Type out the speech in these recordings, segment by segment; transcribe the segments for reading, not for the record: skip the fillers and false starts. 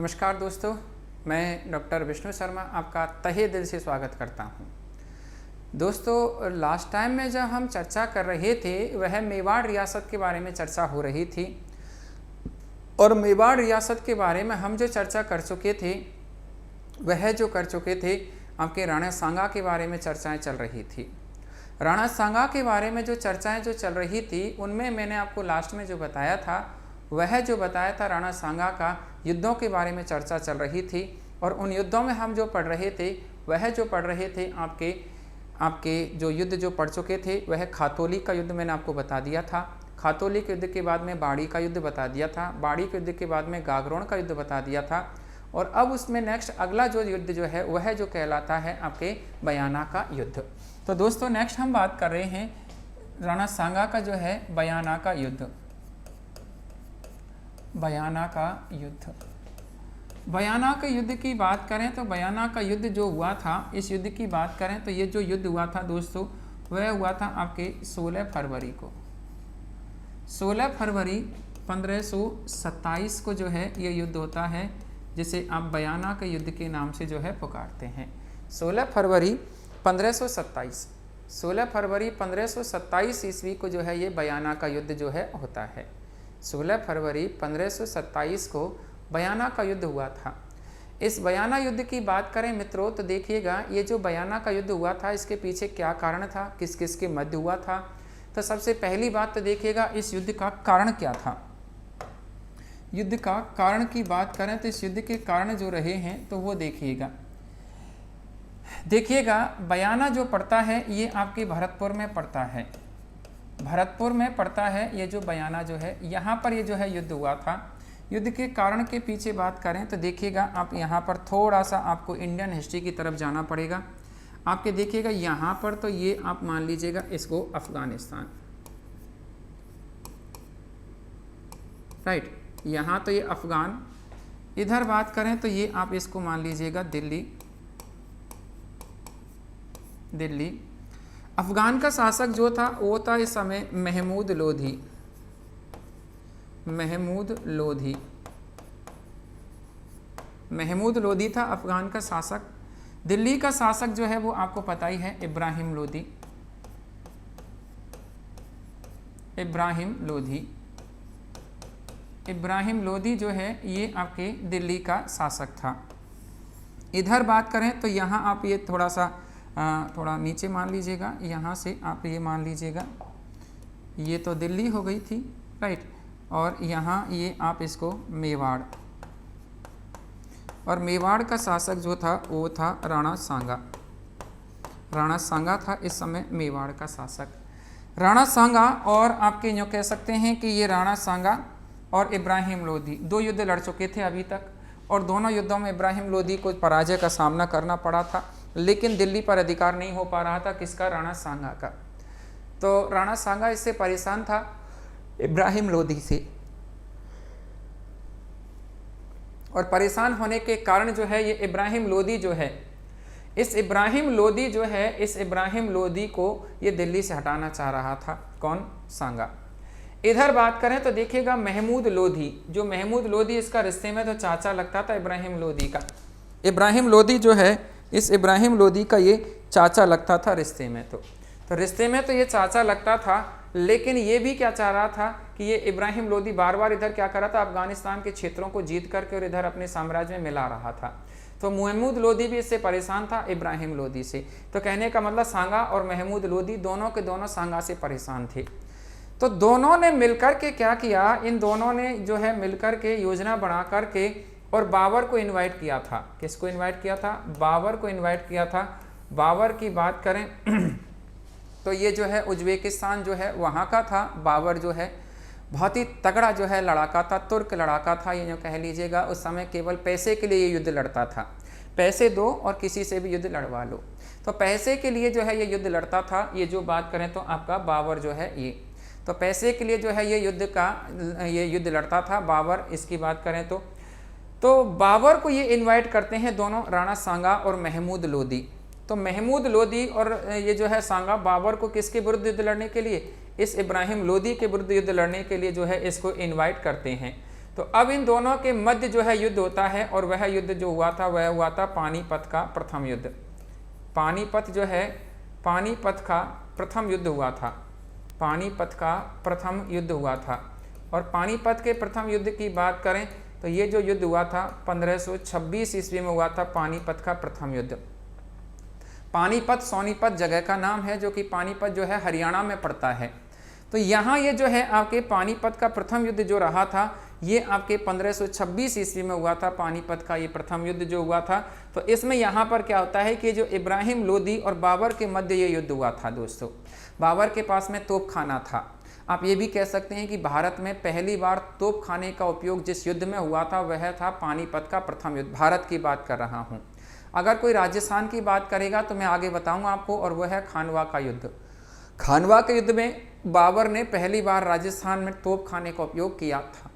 नमस्कार दोस्तों, मैं डॉक्टर विष्णु शर्मा आपका तहे दिल से स्वागत करता हूं। दोस्तों, लास्ट टाइम में जब हम चर्चा कर रहे थे वह मेवाड़ रियासत के बारे में चर्चा हो रही थी और मेवाड़ रियासत के बारे में हम जो चर्चा कर चुके थे वह जो कर चुके थे आपके राणा सांगा के बारे में चर्चाएं चल रही थी। राणा सांगा के बारे में जो चर्चाएं जो चल रही थी उनमें मैंने आपको लास्ट में जो बताया था वह जो बताया था राणा सांगा का युद्धों के बारे में चर्चा चल रही थी और उन युद्धों में हम जो पढ़ रहे थे वह जो पढ़ रहे थे आपके जो युद्ध जो पढ़ चुके थे वह खातौली का युद्ध मैंने आपको बता दिया था। खातौली के युद्ध के बाद में बाड़ी का युद्ध बता दिया था। बाड़ी के युद्ध के बाद में गागरोन का युद्ध बता दिया था और अब उसमें नेक्स्ट अगला जो युद्ध जो है वह जो कहलाता है आपके बयाना का युद्ध। तो दोस्तों, नेक्स्ट हम बात कर रहे हैं राणा सांगा का जो है बयाना का युद्ध। बयाना का युद्ध, बयाना के युद्ध की बात करें तो बयाना का युद्ध जो हुआ था, इस युद्ध की बात करें तो ये जो युद्ध हुआ था दोस्तों वह हुआ था आपके 16 फरवरी को। 16 फरवरी 1527 को जो है ये युद्ध होता है जिसे आप बयाना के युद्ध के नाम से जो है पुकारते हैं। 16 फरवरी 1527, 16 फरवरी 1527 ईस्वी को जो है ये बयाना का युद्ध जो है होता है। 16 फरवरी 1527 को बयाना का युद्ध हुआ था। इस बयाना युद्ध की बात करें मित्रों तो देखिएगा ये जो बयाना का युद्ध हुआ था इसके पीछे क्या कारण था, किस किस के मध्य हुआ था। तो सबसे पहली बात तो देखिएगा इस युद्ध का कारण क्या था। युद्ध का कारण की बात करें तो इस युद्ध के कारण जो रहे हैं तो वो देखिएगा बयाना जो पड़ता है ये आपके भरतपुर में पड़ता है। भरतपुर में पड़ता है ये जो बयाना जो है, यहाँ पर ये जो है युद्ध हुआ था। युद्ध के कारण के पीछे बात करें तो देखिएगा आप यहाँ पर थोड़ा सा आपको इंडियन हिस्ट्री की तरफ जाना पड़ेगा। आपके देखिएगा यहाँ पर तो ये आप मान लीजिएगा इसको अफगानिस्तान, राइट, यहाँ तो ये अफगान, इधर बात करें तो ये आप इसको मान लीजिएगा दिल्ली। अफगान का शासक जो था वो था इस समय महमूद लोधी था अफगान का शासक। दिल्ली का शासक जो है वो आपको पता ही है इब्राहिम लोधी जो है ये आपके दिल्ली का शासक था। इधर बात करें तो यहाँ आप ये थोड़ा नीचे मान लीजिएगा, यहाँ से आप ये मान लीजिएगा ये तो दिल्ली हो गई थी, राइट, और यहाँ ये आप इसको मेवाड़, और मेवाड़ का शासक जो था वो था राणा सांगा था इस समय मेवाड़ का शासक। राणा सांगा और आपके यूँ कह सकते हैं कि ये राणा सांगा और इब्राहिम लोधी दो युद्ध लड़ चुके थे अभी तक और दोनों युद्धों में इब्राहिम लोधी को पराजय का सामना करना पड़ा था, लेकिन दिल्ली पर अधिकार नहीं हो पा रहा था किसका, राणा सांगा का। तो राणा सांगा इससे परेशान था इब्राहिम लोधी से, और परेशान होने के कारण जो है ये इब्राहिम लोधी जो है, इस इब्राहिम लोधी को ये दिल्ली से हटाना चाह रहा था। कौन? सांगा। इधर बात करें तो देखिएगा महमूद लोधी इसका रिश्ते में तो चाचा लगता था इब्राहिम लोधी का। इब्राहिम लोधी जो है इस इब्राहिम लोधी का ये चाचा लगता था रिश्ते में, तो रिश्ते में तो ये चाचा लगता था, लेकिन ये भी क्या चाह रहा था कि ये इब्राहिम लोधी बार बार इधर क्या कर रहा था, अफगानिस्तान के क्षेत्रों को जीत करके और इधर अपने साम्राज्य में मिला रहा था। तो महमूद लोधी भी इससे परेशान था इब्राहिम लोधी से। तो कहने का मतलब सांगा और महमूद लोधी दोनों के दोनों सांगा से परेशान थे। तो दोनों ने मिलकर के क्या किया, इन दोनों ने जो है मिलकर के योजना बना करके और बाबर को इनवाइट किया था। किसको इनवाइट किया था? बाबर को इनवाइट किया था। बाबर की बात करें तो ये जो है उज्बेकिस्तान जो है वहाँ का था। बाबर जो है बहुत ही तगड़ा जो है लड़ाका था, तुर्क लड़ाका था, ये जो कह लीजिएगा। उस समय केवल पैसे के लिए ये युद्ध लड़ता था, पैसे दो और किसी से भी युद्ध लड़वा लो। तो पैसे के लिए जो है ये युद्ध लड़ता था। ये जो बात करें तो आपका बाबर जो है ये, तो पैसे के लिए जो है ये युद्ध लड़ता था बाबर। इसकी बात करें तो बाबर को ये इनवाइट करते हैं दोनों, राणा सांगा और महमूद लोधी। तो महमूद लोधी और ये जो है सांगा बाबर को किसके विरुद्ध युद्ध लड़ने के लिए, इस इब्राहिम लोधी के विरुद्ध युद्ध लड़ने के लिए जो है इसको इनवाइट करते हैं। तो अब इन दोनों के मध्य जो है युद्ध होता है, और वह युद्ध जो हुआ था वह हुआ था पानीपत का प्रथम युद्ध। पानीपत जो है, पानीपत का प्रथम युद्ध हुआ था, पानीपत का प्रथम युद्ध हुआ था। और पानीपत के प्रथम युद्ध की बात करें तो ये जो युद्ध हुआ था 1526 ईस्वी में हुआ था, पानीपत का प्रथम युद्ध। पानीपत सोनीपत जगह का नाम है, जो कि पानीपत जो है हरियाणा में पड़ता है। तो यहाँ ये जो है आपके पानीपत का प्रथम युद्ध जो रहा था, ये आपके 1526 ईस्वी में हुआ था, पानीपत का ये प्रथम युद्ध जो हुआ था। तो इसमें यहाँ पर क्या होता है कि जो इब्राहिम लोदी और बाबर के मध्य ये युद्ध हुआ था दोस्तों। बाबर के पास में तोपखाना था। आप ये भी कह सकते हैं कि भारत में पहली बार तोपखाने का उपयोग जिस युद्ध में हुआ था वह था पानीपत का प्रथम युद्ध। भारत की बात कर रहा हूँ। अगर कोई राजस्थान की बात करेगा तो मैं आगे बताऊंगा आपको, और वह है खानवा का युद्ध। खानवा के युद्ध में बाबर ने पहली बार राजस्थान में तोपखाने का उपयोग किया था।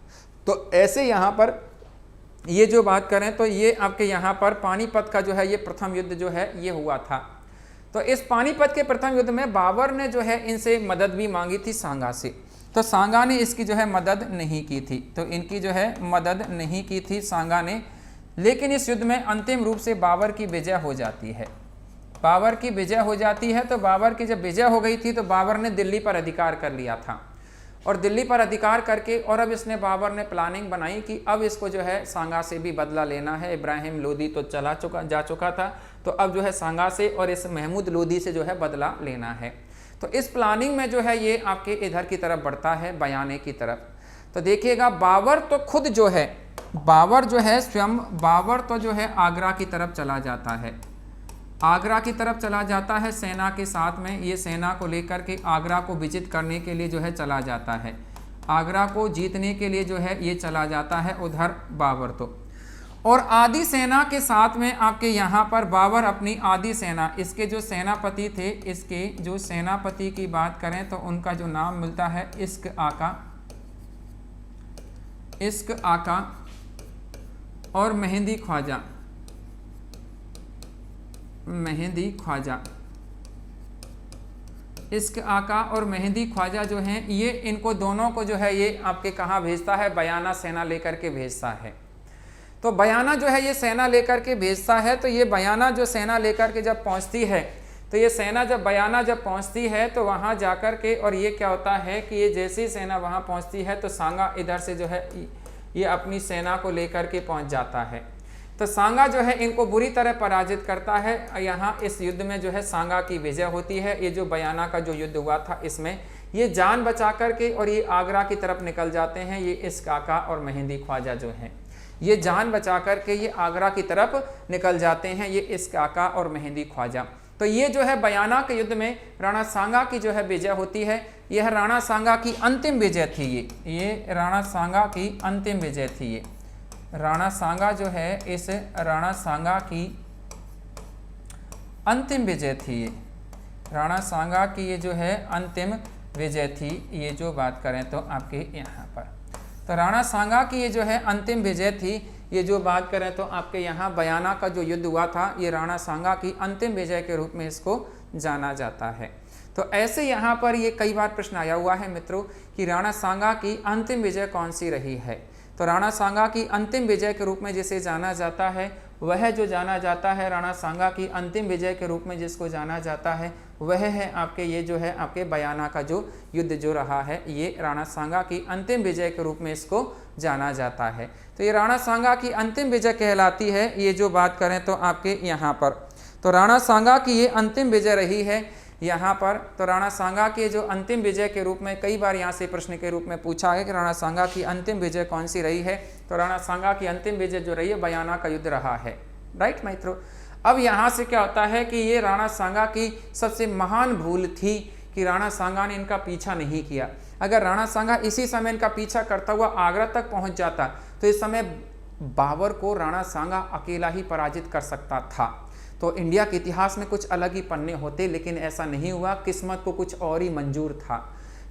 तो ऐसे यहाँ पर ये जो बात करें तो ये आपके यहाँ पर पानीपत का जो है ये प्रथम युद्ध जो है ये हुआ था। तो इस पानीपत के प्रथम युद्ध में बाबर ने जो है इनसे मदद भी मांगी थी सांगा से, तो सांगा ने इसकी जो है मदद नहीं की थी, तो इनकी जो है मदद नहीं की थी सांगा ने। लेकिन इस युद्ध में अंतिम रूप से बाबर की विजय हो जाती है। बाबर की विजय हो जाती है। तो बाबर की जब विजय हो गई थी तो बाबर ने दिल्ली पर अधिकार कर लिया था, और दिल्ली पर अधिकार करके और अब इसने बाबर ने प्लानिंग बनाई कि अब इसको जो है सांगा से भी बदला लेना है। इब्राहिम लोदी तो जा चुका था, तो अब जो है सांगा से और इस महमूद लोदी से जो है बदला लेना है। तो इस प्लानिंग में जो है ये आपके इधर की तरफ बढ़ता है, बयाने की तरफ। तो देखिएगा बाबर तो खुद जो है, बाबर जो है स्वयं बाबर तो जो है आगरा की तरफ चला जाता है, आगरा की तरफ चला जाता है सेना के साथ में। ये सेना को लेकर के आगरा को विजित करने के लिए जो है चला जाता है, आगरा को जीतने के लिए जो है ये चला जाता है उधर बाबर तो। और आदि सेना के साथ में आपके यहाँ पर बाबर अपनी आदि सेना, इसके जो सेनापति थे, इसके जो सेनापति की बात करें तो उनका जो नाम मिलता है इश्क आका, इश्क आका और मेहंदी ख्वाजा, मेहंदी ख्वाजा, इश्क आका और मेहंदी ख्वाजा जो हैं ये इनको दोनों को जो है ये आपके कहाँ भेजता है, बयाना सेना लेकर के भेजता है। तो बयाना जो है ये सेना लेकर के भेजता है। तो ये बयाना जो सेना लेकर के जब पहुंचती है, तो ये सेना जब बयाना जब पहुंचती है तो वहां जाकर के, और ये क्या होता है कि ये जैसी सेना वहां पहुंचती है तो सांगा इधर से जो है ये अपनी सेना को लेकर के पहुंच जाता है। तो सांगा जो है इनको बुरी तरह पराजित करता है। यहाँ इस युद्ध में जो है सांगा की विजय होती है। ये जो बयाना का जो युद्ध हुआ था इसमें ये जान बचा करके और ये आगरा की तरफ निकल जाते हैं। ये इश्क आका और मेहंदी ख्वाजा जो हैं ये जान बचा करके ये आगरा की तरफ निकल जाते हैं, ये इश्क आका और मेहंदी ख्वाजा। तो ये जो है बयाना के युद्ध में राणा सांगा की जो है विजय होती है। यह राणा सांगा की अंतिम विजय थी। ये राणा सांगा की अंतिम विजय थी। ये राणा सांगा जो है इस राणा सांगा की अंतिम विजय थी। ये राणा सांगा की ये जो है अंतिम विजय थी। ये जो बात करें तो आपके यहाँ पर तो राणा सांगा की ये जो है अंतिम विजय थी। ये जो बात करें तो आपके यहाँ बयाना का जो युद्ध हुआ था ये राणा सांगा की अंतिम विजय के रूप में इसको जाना जाता है। तो ऐसे यहाँ पर ये कई बार प्रश्न आया हुआ है मित्रों कि राणा सांगा की अंतिम विजय कौन सी रही है। तो राणा सांगा की अंतिम विजय के रूप में जिसे जाना जाता है वह जो जाना जाता है राणा सांगा की अंतिम विजय के रूप में जिसको जाना जाता है वह है आपके ये जो है आपके बयाना का जो युद्ध जो रहा है ये राणा सांगा की अंतिम विजय के रूप में इसको जाना जाता है। तो ये राणा सांगा की अंतिम विजय कहलाती है। ये जो बात करें तो आपके यहाँ पर तो राणा सांगा की ये अंतिम विजय रही है यहाँ पर। तो राणा सांगा के जो अंतिम विजय के रूप में कई बार यहाँ से प्रश्न के रूप में पूछा है कि राणा सांगा की अंतिम विजय कौन सी रही है। तो राणा सांगा की अंतिम विजय जो रही है बयाना का युद्ध रहा है। राइट मित्रों, अब यहाँ से क्या होता है कि ये राणा सांगा की सबसे महान भूल थी कि राणा सांगा ने इनका पीछा नहीं किया। अगर राणा सांगा इसी समय इनका पीछा करता हुआ आगरा तक पहुँच जाता तो इस समय बाबर को राणा सांगा अकेला ही पराजित कर सकता था। तो इंडिया के इतिहास में कुछ अलग ही पन्ने होते, लेकिन ऐसा नहीं हुआ। किस्मत को कुछ और ही मंजूर था।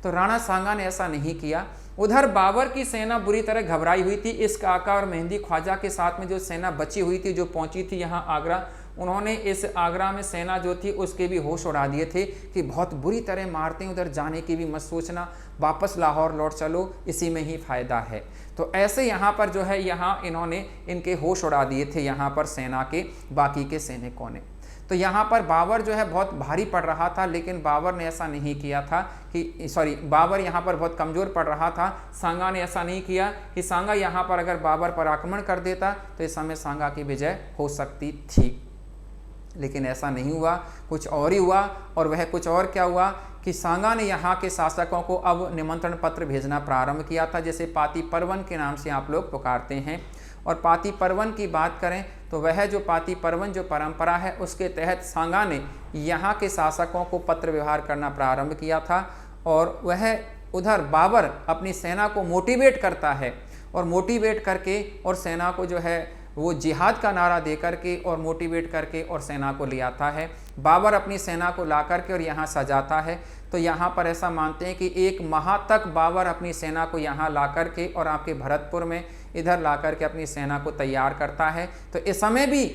तो राणा सांगा ने ऐसा नहीं किया। उधर बाबर की सेना बुरी तरह घबराई हुई थी। इश्क आका और मेहंदी ख्वाजा के साथ में जो सेना बची हुई थी जो पहुंची थी यहाँ आगरा उन्होंने इस आगरा में सेना जो थी उसके भी होश उड़ा दिए थे कि बहुत बुरी तरह मारते हैं, उधर जाने की भी मत सोचना, वापस लाहौर लौट चलो, इसी में ही फायदा है। तो ऐसे यहाँ पर जो है यहाँ इन्होंने इनके होश उड़ा दिए थे यहाँ पर सेना के बाकी के सैनिकों ने। तो यहाँ पर बाबर जो है बहुत भारी पड़ रहा था, लेकिन बाबर ने ऐसा नहीं किया था कि बाबर यहाँ पर बहुत कमज़ोर पड़ रहा था। सांगा ने ऐसा नहीं किया कि सांगा यहाँ पर अगर बाबर पर आक्रमण कर देता तो इस समय सांगा की विजय हो सकती थी, लेकिन ऐसा नहीं हुआ, कुछ और ही हुआ। और वह कुछ और क्या हुआ कि सांगा ने यहाँ के शासकों को अब निमंत्रण पत्र भेजना प्रारंभ किया था, जैसे पाती पर्वन के नाम से आप लोग पुकारते हैं। और पाती पर्वन की बात करें तो वह जो पाती पर्वन जो परंपरा है उसके तहत सांगा ने यहाँ के शासकों को पत्र व्यवहार करना प्रारंभ किया था। और वह उधर बाबर अपनी सेना को मोटिवेट करता है, और मोटिवेट करके और सेना को जो है वो जिहाद का नारा दे करके और मोटिवेट करके और सेना को ले आता है। बाबर अपनी सेना को ला करके और यहाँ सजाता है। तो यहाँ पर ऐसा मानते हैं कि 1 माह तक बाबर अपनी सेना को यहाँ ला करके और आपके भरतपुर में इधर ला करके अपनी सेना को तैयार करता है। तो इस समय भी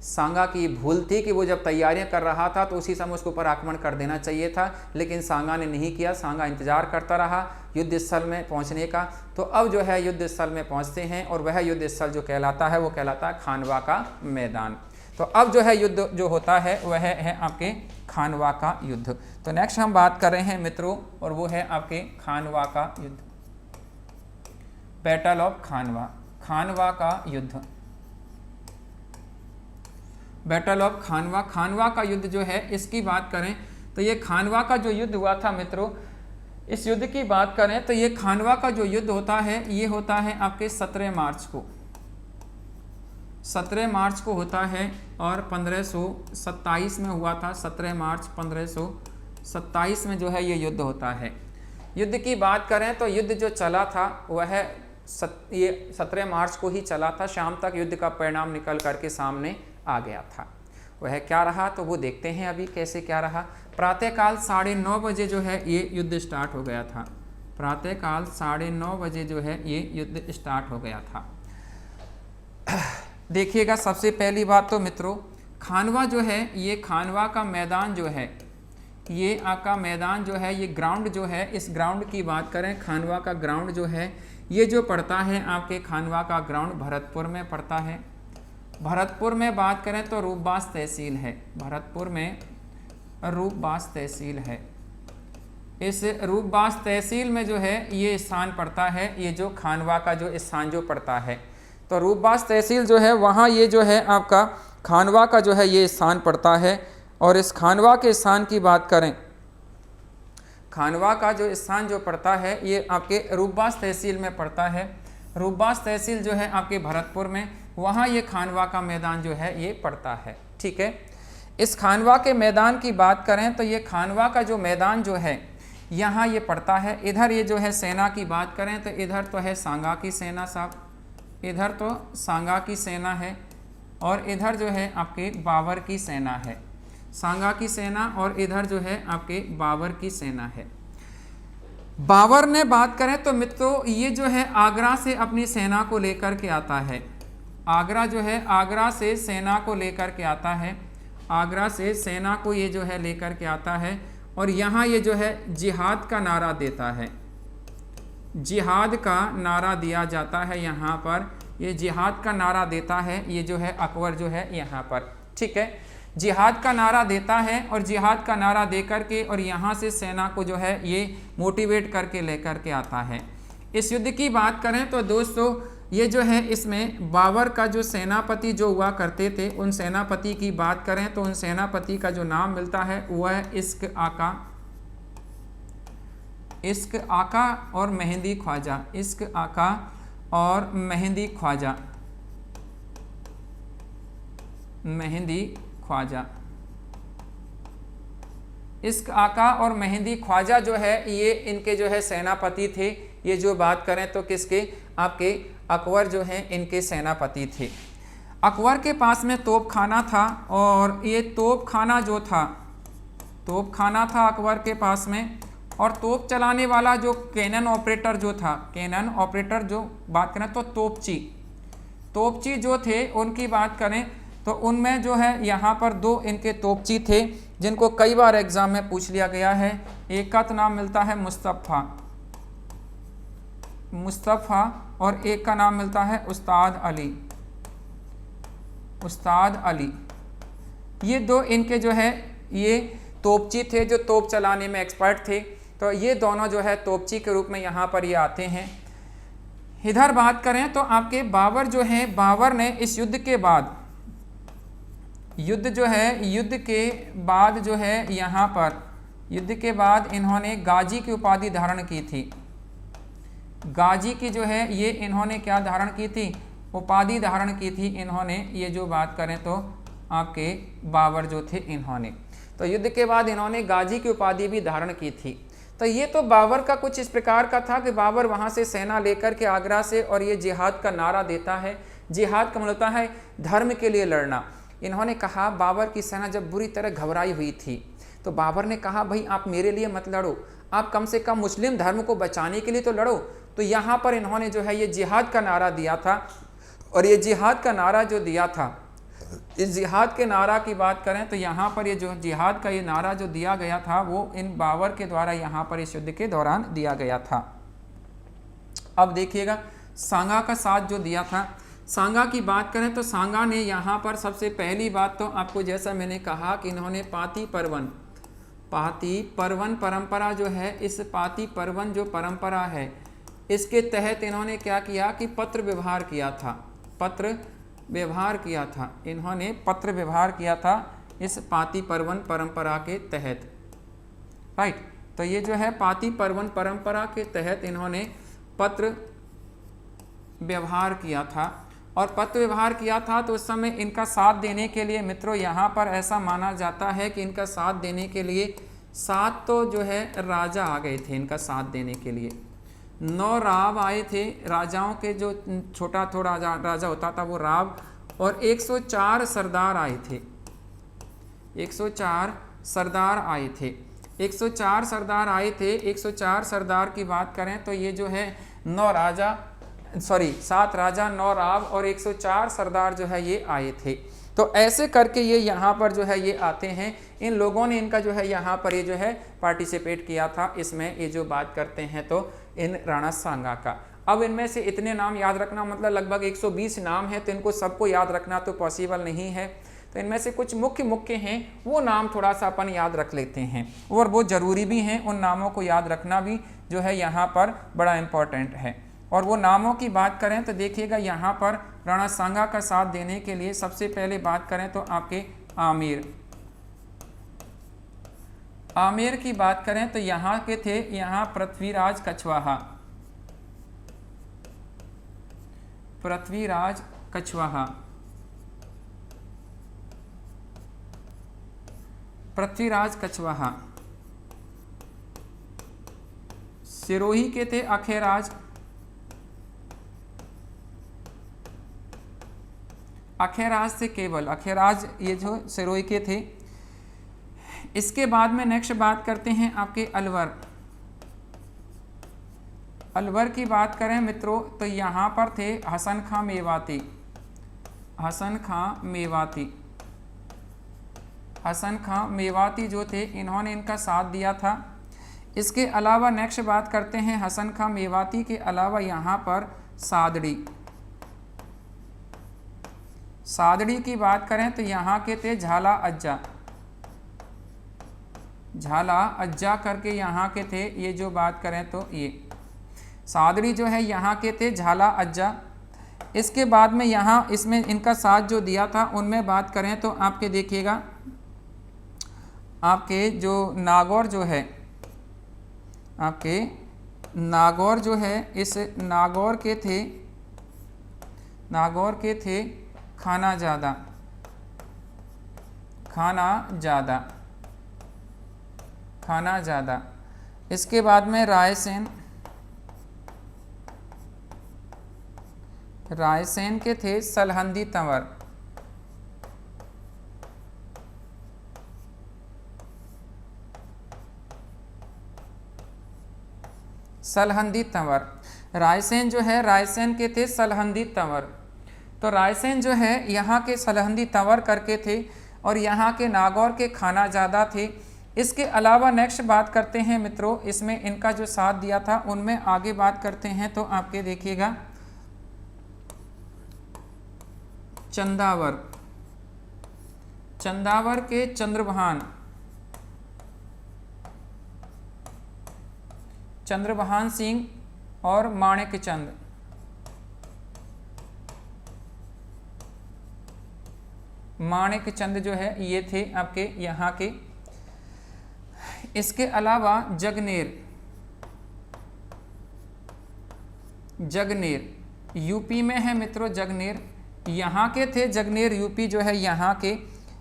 सांगा की भूल थी कि वो जब तैयारियां कर रहा था तो उसी समय उसके ऊपर आक्रमण कर देना चाहिए था, लेकिन सांगा ने नहीं किया। सांगा इंतजार करता रहा युद्ध स्थल में पहुंचने का। तो अब जो है युद्ध स्थल में पहुंचते हैं, और वह युद्ध स्थल जो कहलाता है वो कहलाता है खानवा का मैदान। तो अब जो है युद्ध जो होता है वह है आपके खानवा का युद्ध। तो नेक्स्ट हम बात कर रहे हैं मित्रों, और वो है आपके खानवा का युद्ध, बैटल ऑफ खानवा, खानवा का युद्ध, बैटल ऑफ खानवा। खानवा का युद्ध जो है इसकी बात करें तो ये खानवा का जो युद्ध हुआ था मित्रों, इस युद्ध की बात करें तो ये खानवा का जो युद्ध होता है ये होता है आपके 17 मार्च को, 17 मार्च को होता है, और 1527 में हुआ था। 17 मार्च 1527 में जो है ये युद्ध होता है। युद्ध की बात करें तो युद्ध जो चला था वह ये 17 मार्च को ही चला था। शाम तक युद्ध का परिणाम निकल करके सामने आ गया था। वह क्या रहा तो वो देखते हैं अभी कैसे क्या रहा। प्रातःकाल 9:30 बजे जो है ये युद्ध स्टार्ट हो गया था। प्रातःकाल 9:30 बजे जो है ये युद्ध स्टार्ट हो गया था। देखिएगा, सबसे पहली बात तो मित्रों खानवा जो है ये खानवा का मैदान जो है, ये आपका मैदान जो है, ये ग्राउंड जो है, इस ग्राउंड की बात करें खानवा का ग्राउंड जो है ये जो पड़ता है आपके खानवा का ग्राउंड भरतपुर में पड़ता है। भरतपुर में बात करें तो रूपबास तहसील है, भरतपुर में रूपबास तहसील है। इस रूपबास तहसील में जो है ये स्थान पड़ता है, ये जो खानवा का जो स्थान जो पड़ता है। तो रूपबास तहसील जो है वहाँ ये जो है आपका खानवा का जो है ये स्थान पड़ता है। और इस खानवा के स्थान की बात करें, खानवा का जो स्थान जो पड़ता है ये आपके रूपबास तहसील में पड़ता है। रूपबास तहसील जो है आपके भरतपुर में, वहाँ ये खानवा का मैदान जो है ये पड़ता है। ठीक है, इस खानवा के मैदान की बात करें तो ये खानवा का जो मैदान जो है यहाँ ये पड़ता है। इधर ये जो है सेना की बात करें तो इधर तो है सांगा की सेना साहब, इधर तो सांगा की सेना है, और इधर जो है आपके बाबर की सेना है, सांगा की सेना, और इधर जो है आपके बाबर की सेना है। बाबर ने बात करें तो मित्रों ये जो है आगरा से अपनी सेना को लेकर के आता है। आगरा जो है, आगरा से सेना को लेकर के आता है, आगरा से सेना को ये जो है लेकर के आता है। और यहाँ ये जो है जिहाद का नारा देता है, जिहाद का नारा दिया जाता है यहाँ पर, ये जिहाद का नारा देता है ये जो है अकबर जो है यहाँ पर। ठीक है, जिहाद का नारा देता है, और जिहाद का नारा दे करके और यहाँ से सेना को जो है ये मोटिवेट करके लेकर के आता है। इस युद्ध की बात करें तो दोस्तों ये जो है इसमें बाबर का जो सेनापति जो हुआ करते थे, उन सेनापति की बात करें तो उन सेनापति का जो नाम मिलता है वह है इश्क आका, इश्क आका और मेहंदी ख्वाजा, इश्क आका और मेहंदी ख्वाजा, मेहंदी ख्वाजा। इश्क आका और मेहंदी ख्वाजा जो है ये इनके जो है सेनापति थे। ये जो बात करें तो किसके, आपके अकबर जो हैं इनके सेनापति थे। अकबर के पास में तोपखाना था, और ये तोपखाना जो था, तोपखाना था अकबर के पास में, और तोप चलाने वाला जो कैनन ऑपरेटर जो था, कैनन ऑपरेटर जो बात करें तो तोपची जो थे उनकी बात करें तो उनमें जो है यहाँ पर 2 इनके तोपची थे जिनको कई बार एग्जाम में पूछ लिया गया है। एक का तो नाम मिलता है मुस्तफ़ा और एक का नाम मिलता है उस्ताद अली। ये 2 इनके जो है ये तोपची थे जो तोप चलाने में एक्सपर्ट थे। तो ये दोनों जो है तोपची के रूप में यहाँ पर ये आते हैं। इधर बात करें तो आपके बाबर जो है, बाबर ने इस युद्ध के बाद युद्ध के बाद इन्होंने गाजी की उपाधि धारण की थी। गाजी की जो है ये इन्होंने क्या धारण की थी, उपाधि धारण की थी इन्होंने। ये जो बात करें तो आपके बाबर जो थे इन्होंने, तो युद्ध के बाद इन्होंने गाजी की उपाधि भी धारण की थी। तो ये तो बाबर का कुछ इस प्रकार का था कि बाबर वहाँ से सेना लेकर के आगरा से, और ये जिहाद का नारा देता है। जिहाद का मतलब होता है धर्म के लिए लड़ना। इन्होंने कहा, बाबर की सेना जब बुरी तरह घबराई हुई थी तो बाबर ने कहा, भाई आप मेरे लिए मत लड़ो, आप कम से कम मुस्लिम धर्म को बचाने के लिए तो लड़ो। तो यहाँ पर इन्होंने जो है ये जिहाद का नारा दिया था। और ये जिहाद का नारा जो दिया था, इस जिहाद के नारा की बात करें तो यहाँ पर ये जो जिहाद का ये नारा जो दिया गया था वो इन बाबर के द्वारा यहाँ पर इस युद्ध के दौरान दिया गया था। अब देखिएगा सांगा का साथ जो दिया था, सांगा की बात करें तो सांगा ने यहाँ पर सबसे पहली बात तो आपको, जैसा मैंने कहा कि इन्होंने पाती परवन परंपरा जो है, इस पाती परवन जो परंपरा है इसके तहत इन्होंने क्या किया कि पत्र व्यवहार किया था। इन्होंने पत्र व्यवहार किया था इस पाती परवन परंपरा के तहत, राइट। तो ये जो है पाती परवन परंपरा के तहत इन्होंने पत्र व्यवहार किया था। और पत्र व्यवहार किया था तो उस समय इनका साथ देने के लिए मित्रों यहाँ पर ऐसा माना जाता है कि इनका साथ देने के लिए 7 तो जो है राजा आ गए थे इनका साथ देने के लिए। 9 राव आए थे, राजाओं के जो छोटा थोड़ा राजा होता था वो राव, और 104 सरदार आए थे। 104 सरदार आए थे। 104 सरदार आए थे। 104 सरदार की बात करें तो ये जो है 7 राजा 9 राव और 104 सरदार जो है ये आए थे। तो ऐसे करके ये यहाँ पर जो है ये आते हैं। इन लोगों ने इनका जो है यहाँ पर ये जो है पार्टिसिपेट किया था इसमें। ये जो बात करते हैं तो इन राणा सांगा का। अब इनमें से इतने नाम याद रखना मतलब लगभग 120 नाम है, तो इनको सबको याद रखना तो पॉसिबल नहीं है। तो इनमें से कुछ मुख्य हैं वो नाम थोड़ा सा अपन याद रख लेते हैं, और वो ज़रूरी भी हैं। उन नामों को याद रखना भी जो है यहाँ पर बड़ा इम्पॉर्टेंट है। और वो नामों की बात करें तो देखिएगा यहाँ पर राणा सांगा का साथ देने के लिए सबसे पहले बात करें तो आपके आमेर की बात करें तो यहाँ के थे यहाँ पृथ्वीराज कछवाहा। पृथ्वीराज कछवाहा। सिरोही के थे अखेराज से केवल, अखेराज ये जो सिरोही के थे। इसके बाद में नेक्स्ट बात करते हैं आपके अलवर की बात करें मित्रों तो यहाँ पर थे हसन खां मेवाती जो थे इन्होंने इनका साथ दिया था। इसके अलावा नेक्स्ट बात करते हैं हसन खां मेवाती के अलावा यहाँ पर सादड़ी की बात करें तो यहाँ के थे झाला अज्जा करके यहाँ के थे। ये जो बात करें तो ये सादड़ी जो है यहाँ के थे झाला अज्जा। इसके बाद में यहाँ इसमें इनका साथ जो दिया था उनमें बात करें तो आपके देखिएगा आपके जो नागौर जो है इस नागौर के थे खाना ज़्यादा। इसके बाद में रायसेन के थे सलहंदी तंवर। रायसेन जो है रायसेन के थे सलहंदी तंवर। तो रायसेन जो है यहाँ के सलहंदी तंवर करके थे और यहाँ के नागौर के खाना ज़्यादा थे। इसके अलावा नेक्स्ट बात करते हैं मित्रों, इसमें इनका जो साथ दिया था उनमें आगे बात करते हैं तो आपके देखिएगा चंदावर, चंदावर के चंद्रभान, चंद्रभान सिंह और माणिक चंद, माणिक चंद जो है ये थे आपके यहाँ के। इसके अलावा जगनेर, जगनेर यूपी में है मित्रों, जगनेर यहाँ के थे, जगनेर यूपी जो है यहाँ के,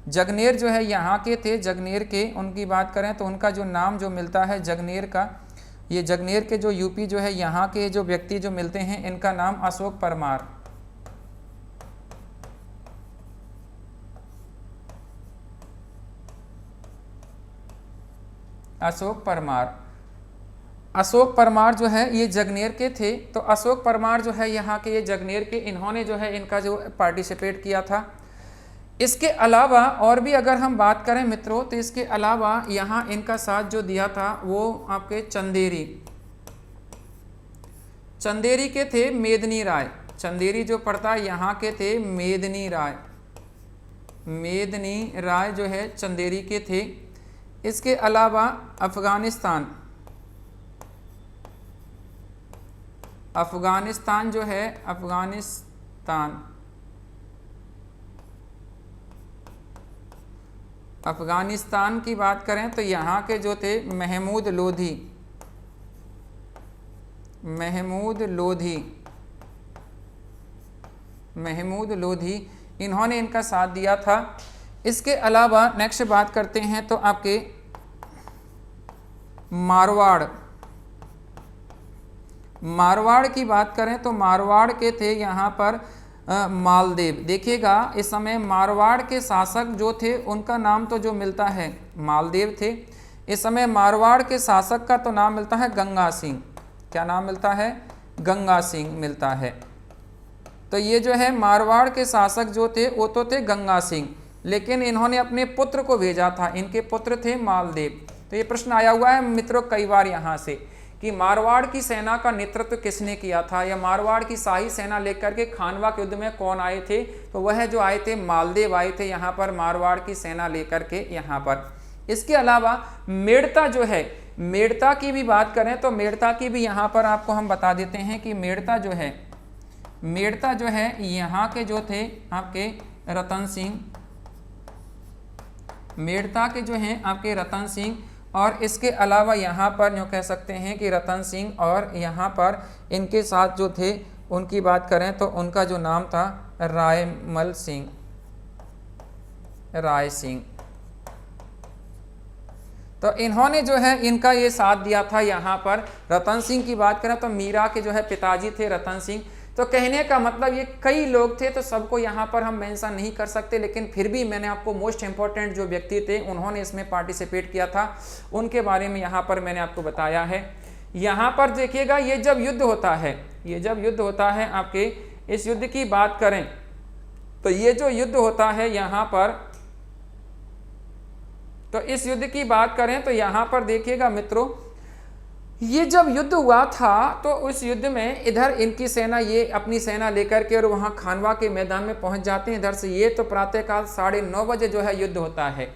जगनेर जो है यहाँ के थे। जगनेर के उनकी बात करें तो उनका जो नाम जो मिलता है जगनेर का, ये जगनेर के जो यूपी जो है यहाँ के जो व्यक्ति जो मिलते हैं इनका नाम अशोक परमार, अशोक परमार। अशोक परमार जो है ये जगनेर के थे। तो अशोक परमार जो है यहाँ के ये जगनेर के, इन्होंने जो है इनका जो पार्टिसिपेट किया था। इसके अलावा और भी अगर हम बात करें मित्रों तो इसके अलावा यहाँ इनका साथ जो दिया था वो आपके चंदेरी, चंदेरी के थे मेदनी राय, चंदेरी जो पड़ता है यहाँ के थे मेदनी राय, मेदनी राय जो है चंदेरी के थे। इसके अलावा अफगानिस्तान, अफगानिस्तान जो है अफगानिस्तान, अफगानिस्तान की बात करें तो यहाँ के जो थे महमूद लोधी, महमूद लोधी, महमूद लोधी, इन्होंने इनका साथ दिया था। इसके अलावा नेक्स्ट बात करते हैं तो आपके मारवाड़, मारवाड़ की बात करें तो मारवाड़ के थे यहाँ पर मालदेव। देखिएगा इस समय मारवाड़ के शासक जो थे उनका नाम तो जो मिलता है मालदेव थे। इस समय मारवाड़ के शासक का तो नाम मिलता है गंगा सिंह। क्या नाम मिलता है? गंगा सिंह मिलता है। तो ये जो है मारवाड़ के शासक जो थे वो तो थे गंगा सिंह, लेकिन इन्होंने अपने पुत्र को भेजा था, इनके पुत्र थे मालदेव। तो ये प्रश्न आया हुआ है मित्रों कई बार यहाँ से कि मारवाड़ की सेना का नेतृत्व किसने किया था, या मारवाड़ की शाही सेना लेकर के खानवा के युद्ध में कौन आए थे? तो वह जो आए थे मालदेव आए थे यहाँ पर मारवाड़ की सेना लेकर के यहाँ पर। इसके अलावा मेड़ता जो है, मेड़ता की भी बात करें तो मेड़ता की भी यहाँ पर आपको हम बता देते हैं कि मेड़ता जो है, मेड़ता जो है यहाँ के जो थे आपके रतन सिंह, मेड़ता के जो हैं आपके रतन सिंह, और इसके अलावा यहाँ पर जो कह सकते हैं कि रतन सिंह और यहाँ पर इनके साथ जो थे उनकी बात करें तो उनका जो नाम था रायमल सिंह, राय सिंह। तो इन्होंने जो है इनका ये साथ दिया था यहाँ पर। रतन सिंह की बात करें तो मीरा के जो है पिताजी थे रतन सिंह। तो कहने का मतलब ये कई लोग थे, तो सबको यहाँ पर हम मेंशन नहीं कर सकते, लेकिन फिर भी मैंने आपको मोस्ट इंपॉर्टेंट जो व्यक्ति थे उन्होंने इसमें पार्टिसिपेट किया था उनके बारे में यहाँ पर मैंने आपको बताया है। यहाँ पर देखिएगा ये जब युद्ध होता है, ये जब युद्ध होता है आपके, इस युद्ध की बात करें तो ये जो युद्ध होता है यहाँ पर, तो इस युद्ध की बात करें तो यहाँ पर देखिएगा मित्रों, ये जब युद्ध हुआ था तो उस युद्ध में इधर इनकी सेना ये अपनी सेना लेकर के और वहाँ खानवा के मैदान में पहुँच जाते हैं इधर से। ये तो प्रातःकाल 9:30 बजे जो है युद्ध होता है।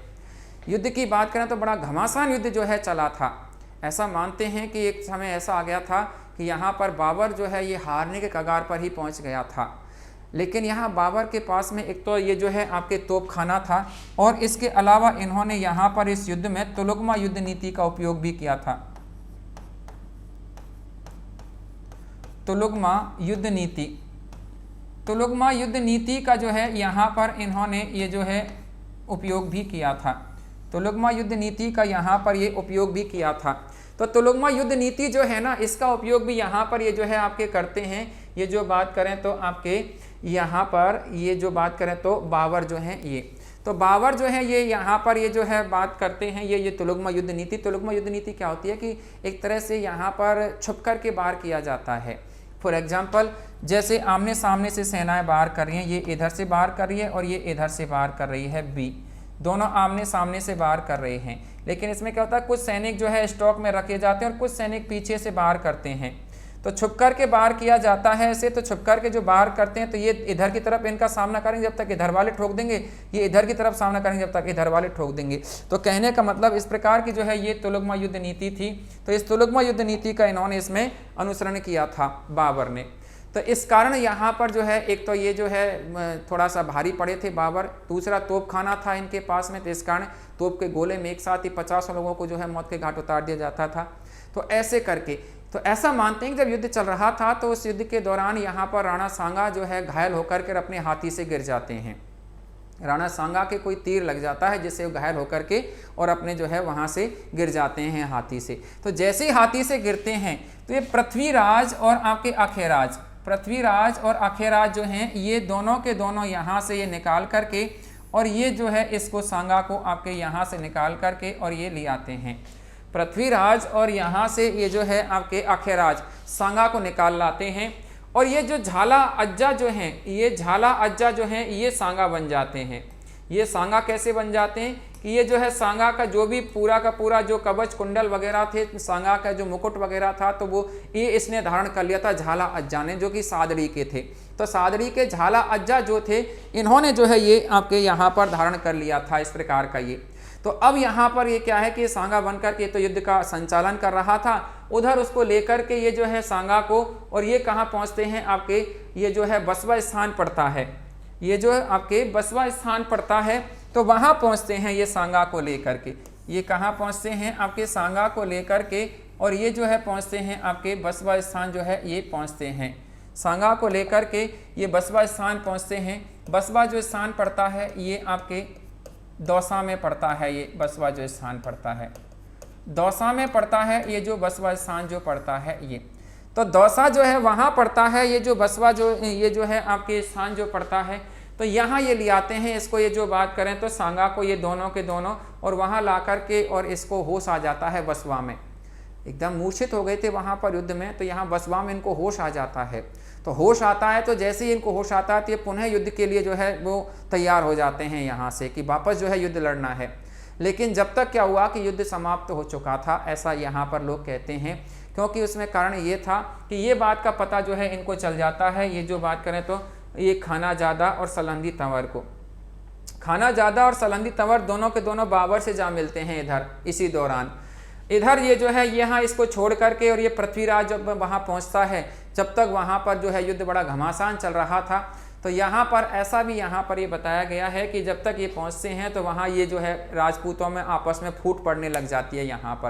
युद्ध की बात करें तो बड़ा घमासान युद्ध जो है चला था। ऐसा मानते हैं कि एक समय ऐसा आ गया था कि यहाँ पर बाबर जो है ये हारने के कगार पर ही पहुँच गया था। लेकिन यहाँ बाबर के पास में एक तो ये जो है आपके तोपखाना था, और इसके अलावा इन्होंने यहाँ पर इस युद्ध में तुलुगमा युद्ध नीति का उपयोग भी किया था। तुलुगमा युद्ध नीति, तुलुगमा युद्ध नीति का जो है यहाँ पर इन्होंने ये जो है उपयोग भी किया था। तुलुगमा युद्ध नीति का यहाँ पर ये उपयोग भी किया था। तो तुलुगमा युद्ध नीति जो है ना, इसका उपयोग भी यहाँ पर ये जो है आपके करते हैं। ये जो बात करें तो आपके यहाँ पर ये जो बात करें तो बाबर जो है ये, तो बाबर जो है ये यहाँ पर ये जो है बात करते हैं ये तुलुगमा युद्ध नीति। तुलुगमा युद्ध नीति क्या होती है कि एक तरह से यहाँ पर छुप कर के वार किया जाता है, फॉर एग्जाम्पल जैसे आमने सामने से सेनाएं बाहर कर रही हैं, ये इधर से बाहर कर रही है और ये इधर से बाहर कर रही है बी, दोनों आमने सामने से बाहर कर रहे हैं। लेकिन इसमें क्या होता है, कुछ सैनिक जो है स्टॉक में रखे जाते हैं और कुछ सैनिक पीछे से बाहर करते हैं। तो छुप कर के बाहर किया जाता है ऐसे, तो छुप कर के जो बाहर करते हैं तो ये इधर की तरफ इनका सामना करेंगे जब तक इधर वाले ठोक देंगे, ये इधर की तरफ सामना करेंगे जब तक इधर वाले ठोक देंगे। तो कहने का मतलब इस प्रकार की जो है ये तुलुगमा युद्ध नीति थी। तो इस तुलुगमा युद्ध नीति का इन्होंने इसमें अनुसरण किया था बाबर ने। तो इस कारण यहाँ पर जो है एक तो ये जो है थोड़ा सा भारी पड़े थे बाबर, दूसरा तोप खाना था इनके पास में, तो इस कारण तोप के गोले में एक साथ ही 50 लोगों को जो है मौत के घाट उतार दिया जाता था। तो ऐसे करके तो ऐसा मानते हैं कि जब युद्ध चल रहा था तो उस युद्ध के दौरान यहाँ पर राणा सांगा जो है घायल होकर के अपने हाथी से गिर जाते हैं। राणा सांगा के कोई तीर लग जाता है जिससे वो घायल होकर के और अपने जो है वहाँ से गिर जाते हैं हाथी से। तो जैसे ही हाथी से गिरते हैं तो ये पृथ्वीराज और आपके अखेराज, पृथ्वीराज और अखेराज जो हैं ये दोनों के दोनों यहाँ से ये निकाल करके और ये जो है इसको सांगा को आपके यहाँ से निकाल करके और ये ले आते हैं। पृथ्वीराज और यहाँ से ये जो है आपके अखेराज सांगा को निकाल लाते हैं और ये जो झाला अज्जा जो हैं, ये झाला अज्जा जो हैं ये सांगा बन जाते हैं। ये सांगा कैसे बन जाते हैं कि ये जो है सांगा का जो भी पूरा का पूरा जो कवच कुंडल वगैरह थे, सांगा का जो मुकुट वगैरह था, तो वो ये इसने धारण कर लिया था झाला अज्जा ने, जो कि सादड़ी के थे। तो सादड़ी के झाला अज्जा जो थे इन्होंने जो है ये आपके यहाँ पर धारण कर लिया था इस प्रकार का ये। तो अब यहाँ पर ये क्या है कि सांगा बनकर के तो युद्ध का संचालन कर रहा था, उधर उसको लेकर के ये जो है सांगा को, और ये कहाँ पहुँचते हैं आपके, ये जो है बसवा स्थान पड़ता है, ये जो आपके बसवा स्थान पड़ता है, तो वहाँ पहुँचते हैं ये सांगा को लेकर के। ये कहाँ पहुँचते हैं आपके सांगा को लेकर के, और ये जो है पहुँचते हैं आपके बसवा स्थान जो है ये पहुँचते हैं सांगा को लेकर के, ये बसवा स्थान पहुँचते हैं। बसवा जो स्थान पड़ता है ये आपके दौसा में पड़ता है, ये बसवा जो स्थान पड़ता है दौसा में पड़ता है, ये जो बसवा स्थान जो पड़ता है ये। तो दौसा जो है वहाँ पड़ता है, ये जो बसवा जो ये जो है आपके स्थान जो पड़ता है, तो यहाँ ये ले आते हैं इसको। ये जो बात करें तो सांगा को ये दोनों के दोनों, और वहाँ ला कर के और इसको होश आ जाता है बसवा में। एकदम मूर्छित हो गए थे वहाँ पर युद्ध में, तो यहाँ बसवा में इनको होश आ जाता है। तो होश आता है तो जैसे ही इनको होश आता है तो ये पुनः युद्ध के लिए जो है वो तैयार हो जाते हैं यहाँ से कि वापस जो है युद्ध लड़ना है। लेकिन जब तक क्या हुआ कि युद्ध समाप्त हो चुका था, ऐसा यहाँ पर लोग कहते हैं, क्योंकि उसमें कारण ये था कि ये बात का पता जो है इनको चल जाता है। ये जो बात करें तो ये खाना ज़्यादा और सलंदी तंवर को, खाना ज़्यादा और सलंदी तंवर दोनों के दोनों बाबर से जा मिलते हैं इधर इसी दौरान। इधर ये जो है यहाँ इसको छोड़ करके, और ये पृथ्वीराज जब वहाँ पहुँचता है, जब तक वहाँ पर जो है युद्ध बड़ा घमासान चल रहा था, तो यहाँ पर ऐसा भी यहाँ पर ये बताया गया है कि जब तक ये पहुँचते हैं तो वहाँ ये जो है राजपूतों में आपस में फूट पड़ने लग जाती है यहाँ पर,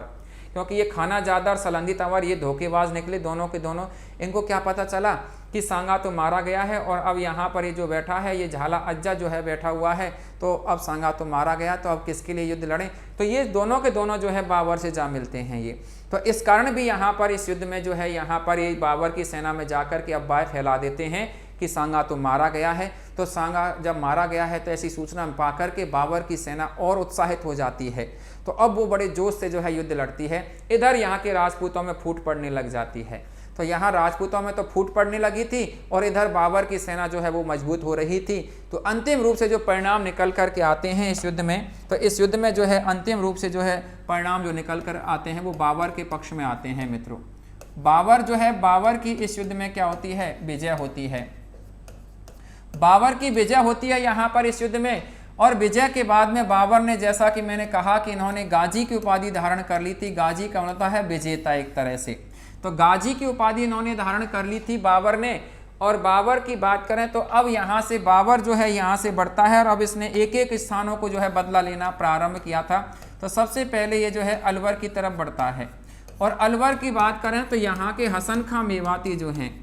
क्योंकि ये खाना ज़्यादा और सलंदी तंवर ये धोखेबाज निकले दोनों के दोनों। इनको क्या पता चला कि सांगा तो मारा गया है, और अब यहाँ पर ये जो बैठा है ये झाला अज्जा जो है बैठा हुआ है, तो अब सांगा तो मारा गया, तो अब किसके लिए युद्ध लड़ें। तो ये दोनों के दोनों जो है बाबर से जा मिलते हैं ये। तो इस कारण भी यहाँ पर इस युद्ध में जो है यहाँ पर ये बाबर की सेना में जाकर के अफवाह फैला देते हैं कि सांगा तो मारा गया है। तो सांगा जब मारा गया है तो ऐसी सूचना पा करके बाबर की सेना और उत्साहित हो जाती है, तो अब वो बड़े जोश से जो है युद्ध लड़ती है। इधर यहाँ के राजपूतों में फूट पड़ने लग जाती है। तो यहाँ राजपूतों में तो फूट पड़ने लगी थी, और इधर बाबर की सेना जो है वो मजबूत हो रही थी। तो अंतिम रूप से जो परिणाम निकल कर के आते हैं इस युद्ध में, तो इस युद्ध में जो है अंतिम रूप से जो है परिणाम जो निकल कर आते हैं वो बाबर के पक्ष में आते हैं मित्रों। बाबर जो है, बाबर की इस युद्ध में क्या होती है, विजय होती है। बाबर की विजय होती है यहाँ पर इस युद्ध में। और विजय के बाद में बाबर ने, जैसा कि मैंने कहा कि इन्होंने गाजी की उपाधि धारण कर ली थी। गाजी का मतलब है विजेता एक तरह से। तो गाजी की उपाधि इन्होंने धारण कर ली थी बाबर ने। और बाबर की बात करें तो अब यहाँ से बाबर जो है यहाँ से बढ़ता है, और अब इसने एक एक स्थानों को जो है बदला लेना प्रारंभ किया था। तो सबसे पहले ये जो है अलवर की तरफ बढ़ता है। और अलवर की बात करें तो यहाँ के हसन खां मेवाती जो हैं,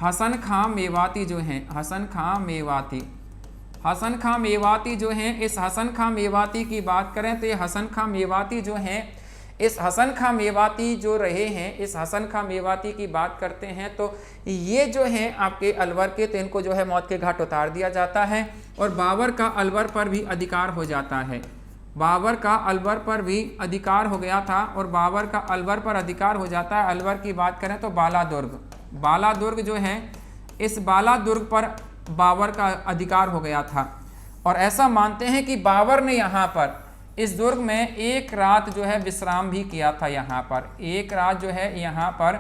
हसन खां मेवाती जो हैं, हसन खां मेवाती, हसन खां मेवाती जो हैं, इस हसन खां मेवाती की बात करें तो ये हसन खां मेवाती जो हैं, इस हसन खां मेवाती जो रहे हैं, इस हसन खां मेवाती की बात करते हैं तो ये जो हैं आपके अलवर के, तो इनको जो है मौत के घाट उतार दिया जाता है। और बाबर का अलवर पर भी अधिकार हो जाता है। बाबर का अलवर पर भी अधिकार हो गया था, और बाबर का अलवर पर अधिकार हो जाता है। अलवर की बात करें तो बाला दुर्ग, बाला दुर्ग जो है, इस बाला दुर्ग पर बाबर का अधिकार हो गया था। और ऐसा मानते हैं कि बाबर ने यहाँ पर इस दुर्ग में एक रात जो है विश्राम भी किया था। यहाँ पर एक रात जो है यहाँ पर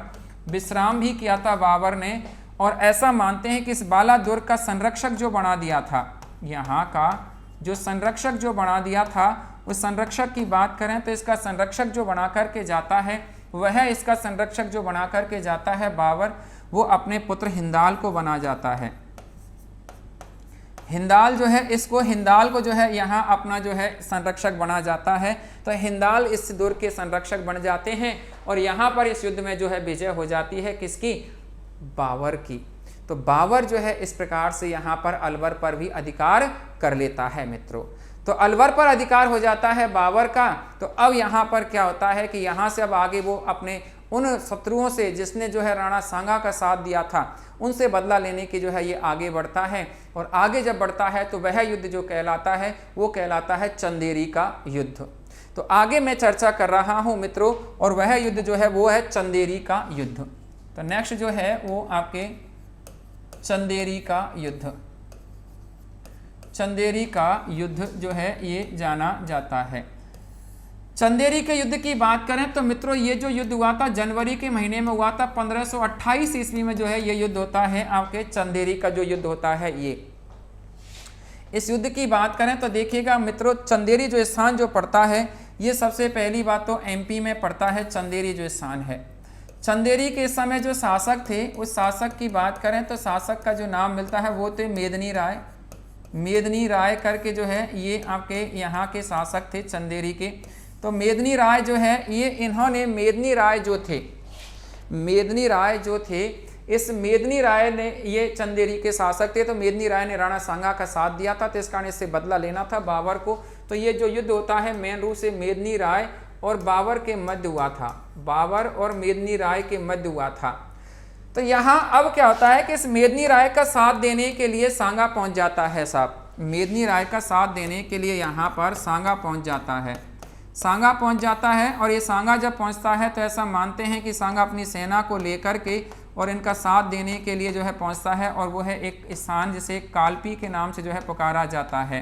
विश्राम भी किया था बाबर ने। और ऐसा मानते हैं कि इस बाला दुर्ग का संरक्षक जो बना दिया था, यहाँ का जो संरक्षक जो बना दिया था, उस संरक्षक की बात करें तो इसका संरक्षक जो बना करके जाता है, वह इसका संरक्षक जो बना करके जाता है बाबर, वो अपने पुत्र हिंदाल को बना जाता है। हिंदाल जो है, इसको हिंदाल को जो है यहाँ अपना जो है संरक्षक बना जाता है। तो हिंदाल इस दुर्ग के संरक्षक बन जाते हैं और यहाँ पर इस युद्ध में जो है विजय हो जाती है किसकी? बाबर की। तो बाबर जो है इस प्रकार से यहाँ पर अलवर पर भी अधिकार कर लेता है मित्रों। तो अलवर पर अधिकार हो जाता है बाबर का। तो अब यहाँ पर क्या होता है कि यहाँ से अब आगे वो अपने उन शत्रुओं से, जिसने जो है राणा सांगा का साथ दिया था, उनसे बदला लेने की जो है ये आगे बढ़ता है। और आगे जब बढ़ता है तो वह युद्ध जो कहलाता है वो कहलाता है चंदेरी का युद्ध। तो आगे मैं चर्चा कर रहा हूँ मित्रों, और वह युद्ध जो है वो है चंदेरी का युद्ध। तो नेक्स्ट जो है वो आपके चंदेरी का युद्ध, चंदेरी का युद्ध जो है ये जाना जाता है। चंदेरी के युद्ध की बात करें तो मित्रों ये जो युद्ध हुआ था जनवरी के महीने में हुआ था। 1528 ईस्वी में जो है ये युद्ध होता है, आपके चंदेरी का जो युद्ध होता है ये। इस युद्ध की बात करें तो देखिएगा मित्रों, चंदेरी जो स्थान जो पड़ता है, ये सबसे पहली बात तो एमपी में पड़ता है। चंदेरी जो स्थान है, चंदेरी के समय जो शासक थे, उस शासक की बात करें तो शासक का जो नाम मिलता है वो थे मेदनी राय। मेदनी राय करके जो है ये आपके यहाँ के शासक थे चंदेरी के। तो मेदनी राय जो है ये, इन्होंने मेदनी राय जो थे, मेदनी राय जो थे, इस मेदनी राय ने, ये चंदेरी के शासक थे। तो मेदनी राय ने राणा सांगा का साथ दिया था, तो इस कारण इससे बदला लेना था बाबर को। तो ये जो युद्ध होता है मेन रूप से मेदनी राय और बाबर के मध्य हुआ था, बाबर और मेदनी राय के मध्य हुआ था। तो यहाँ अब क्या होता है कि इस मेदनी राय का साथ देने के लिए सांगा पहुँच जाता है साहब। मेदनी राय का साथ देने के लिए यहाँ पर सांगा पहुँच जाता है, सांगा पहुँच जाता है। और ये सांगा जब पहुँचता है तो ऐसा मानते हैं कि सांगा अपनी सेना को लेकर के और इनका साथ देने के लिए जो है पहुँचता है। और वो है एक स्थान जिसे कालपी के नाम से जो है पुकारा जाता है।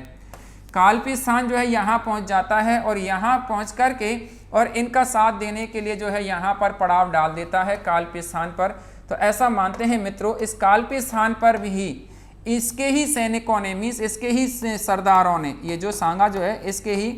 कालपी स्थान जो है यहाँ पहुँच जाता है और यहाँ पहुँच कर के और इनका साथ देने के लिए जो है यहाँ पर पड़ाव डाल देता है कालपी स्थान पर। तो ऐसा मानते हैं मित्रों, इस कालपी स्थान पर भी इसके ही सैनिकों ने, मीन्स इसके ही सरदारों ने, ये जो सांगा जो है इसके ही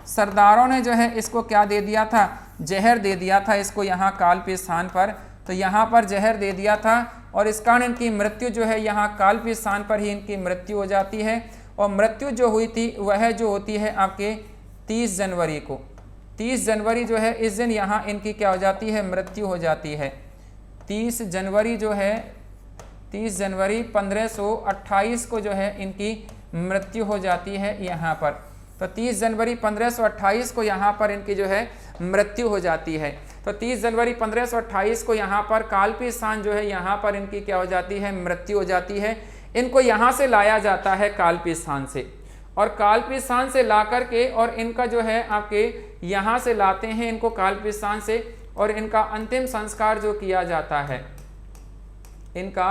सरदारों ने जो है इसको क्या दे दिया था? जहर दे दिया था इसको यहाँ कालपी स्थान पर। तो यहाँ पर जहर दे दिया था और इस कारण इनकी मृत्यु जो है यहाँ कालपी स्थान पर ही इनकी मृत्यु हो जाती है। और मृत्यु जो हुई थी वह जो होती है आपके 30 जनवरी को, 30 जनवरी जो है इस दिन यहाँ इनकी क्या हो जाती है? मृत्यु हो जाती है। 30 जनवरी जो है, 30 जनवरी 1528 को जो है इनकी मृत्यु हो जाती है यहाँ पर। तो 30 जनवरी 1528 को यहाँ पर इनकी जो है मृत्यु हो जाती है। तो 30 जनवरी 1528 को यहाँ पर कालपी स्थान जो है यहाँ पर इनकी क्या हो जाती है? मृत्यु हो जाती है। इनको यहाँ से लाया जाता है कालपी स्थान से, और कालपी स्थान से ला करके और इनका जो है आपके यहाँ से लाते हैं इनको कालपी स्थान से, और इनका अंतिम संस्कार जो किया जाता है, इनका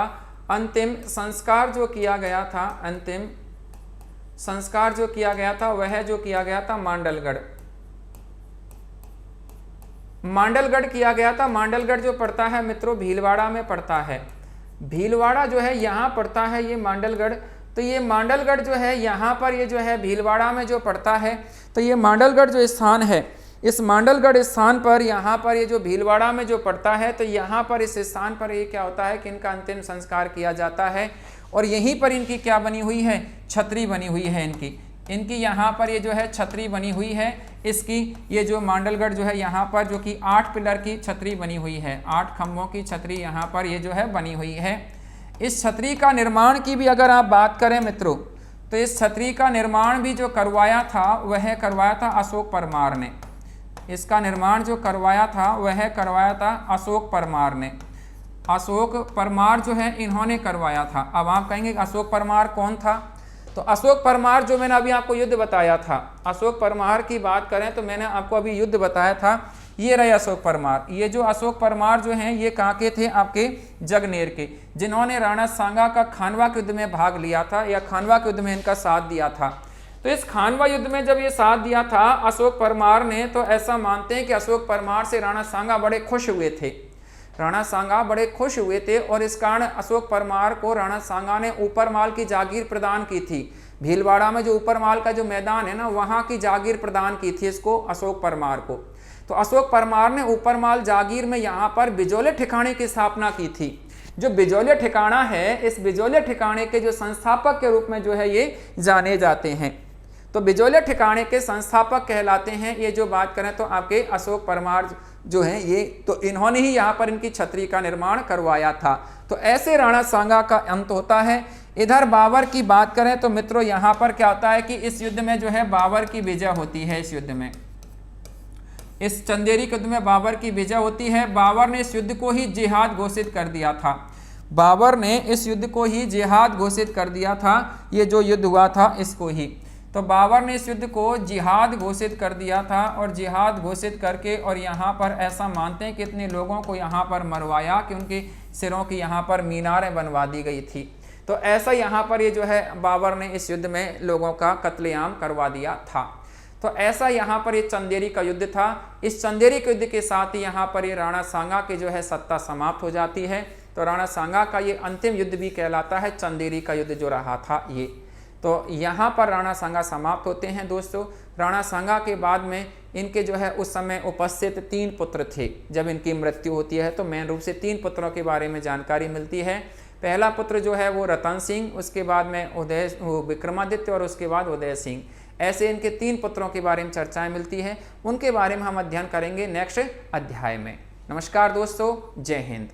अंतिम संस्कार जो किया गया था, अंतिम संस्कार जो किया गया था वह जो किया गया था मांडलगढ़, मांडलगढ़ किया गया था। मांडलगढ़ जो पड़ता है मित्रों भीलवाड़ा में पड़ता है। भीलवाड़ा जो है यहाँ पड़ता है ये मांडलगढ़। तो ये मांडलगढ़ जो है यहाँ पर ये जो है भीलवाड़ा में जो पड़ता है। तो ये मांडलगढ़ जो स्थान है, इस मांडलगढ़ स्थान पर यहाँ पर ये जो भीलवाड़ा में जो पड़ता है, तो यहाँ पर इस स्थान पर ये क्या होता है कि इनका अंतिम संस्कार किया जाता है। और यहीं पर इनकी क्या बनी हुई है? छतरी बनी हुई है इनकी यहाँ पर ये जो है छतरी बनी हुई है इसकी। ये जो मांडलगढ़ जो है यहाँ पर जो कि 8 पिलर की छतरी बनी हुई है, 8 खम्भों की छतरी यहाँ पर ये जो है बनी हुई है। इस छतरी का निर्माण की भी अगर आप बात करें मित्रों, तो इस छतरी का निर्माण भी जो करवाया था वह करवाया था अशोक परमार ने। इसका निर्माण जो करवाया था वह करवाया था अशोक परमार ने। अशोक परमार जो है इन्होंने करवाया था। अब आप कहेंगे अशोक परमार कौन था? तो अशोक परमार जो मैंने अभी आपको युद्ध बताया था, अशोक परमार की बात करें तो मैंने आपको अभी युद्ध बताया था ये रहे अशोक परमार। ये जो अशोक परमार जो हैं ये कहाँ के थे, आपके जगनेर के, जिन्होंने राणा सांगा का खानवा के युद्ध में भाग लिया था या खानवा के युद्ध में इनका साथ दिया था। तो इस खानवा युद्ध में जब ये साथ दिया था अशोक परमार ने, तो ऐसा मानते हैं कि अशोक परमार से राणा सांगा बड़े खुश हुए थे, राणा सांगा बड़े खुश हुए थे और इस कारण अशोक परमार को राणा सांगा ने ऊपरमाल की जागीर प्रदान की थी। भीलवाड़ा में जो ऊपरमाल का जो मैदान है ना, वहाँ की जागीर प्रदान की थी इसको, अशोक परमार को। तो अशोक परमार ने ऊपरमाल जागीर में यहाँ पर बिजोले ठिकाने की स्थापना की थी। जो बिजोले ठिकाना है, इस बिजोले ठिकाने के जो संस्थापक के रूप में जो है ये जाने जाते हैं। तो बिजोले ठिकाने के संस्थापक कहलाते हैं। ये जो बात करें तो आपके अशोक परमार जो हैं ये, तो इन्होंने ही यहाँ पर इनकी छतरी का निर्माण करवाया था। तो ऐसे राणा सांगा का अंत होता है। इधर बाबर की बात करें तो मित्रों यहाँ पर क्या होता है कि इस युद्ध में जो है बाबर की विजय होती है। इस युद्ध में, इस चंदेरी के युद्ध में बाबर की विजय होती है। बाबर ने इस युद्ध को ही जिहाद घोषित कर दिया था। बाबर ने इस युद्ध को ही जिहाद घोषित कर दिया था। ये जो युद्ध हुआ था इसको ही, तो बाबर ने इस युद्ध को जिहाद घोषित कर दिया था। और जिहाद घोषित करके और यहाँ पर ऐसा मानते हैं कि इतने लोगों को यहाँ पर मरवाया कि उनके सिरों की यहाँ पर मीनारें बनवा दी गई थी। तो ऐसा यहाँ पर ये जो है बाबर ने इस युद्ध में लोगों का कत्लेआम करवा दिया था। तो ऐसा यहाँ पर ये चंदेरी का युद्ध था। इस चंदेरी के युद्ध के साथ ही यहाँ पर ये राणा सांगा की जो है सत्ता समाप्त हो जाती है। तो राणा सांगा का ये अंतिम युद्ध भी कहलाता है, चंदेरी का युद्ध जो रहा था ये। तो यहाँ पर राणा सांगा समाप्त होते हैं दोस्तों। राणा सांगा के बाद में इनके जो है उस समय उपस्थित 3 पुत्र थे। जब इनकी मृत्यु होती है तो मेन रूप से 3 पुत्रों के बारे में जानकारी मिलती है। पहला पुत्र जो है वो रतन सिंह, उसके बाद में विक्रमादित्य और उसके बाद उदय सिंह। ऐसे इनके 3 पुत्रों के बारे में चर्चाएं मिलती है। उनके बारे में हम अध्ययन करेंगे नेक्स्ट अध्याय में। नमस्कार दोस्तों, जय हिंद।